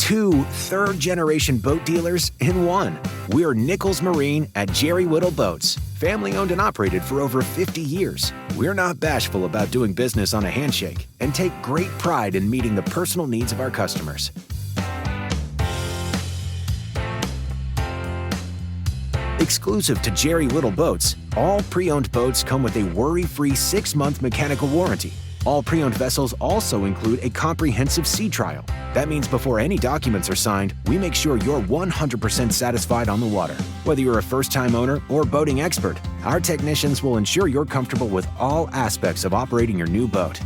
2 third-generation boat dealers in one. We're Nichols Marine at Jerry Whittle Boats, family-owned and operated for over 50 years. We're not bashful about doing business on a handshake and take great pride in meeting the personal needs of our customers. Exclusive to Jerry Whittle Boats, all pre-owned boats come with a worry-free 6-month mechanical warranty. All pre-owned vessels also include a comprehensive sea trial. That means before any documents are signed, we make sure you're 100% satisfied on the water. Whether you're a first-time owner or boating expert, our technicians will ensure you're comfortable with all aspects of operating your new boat.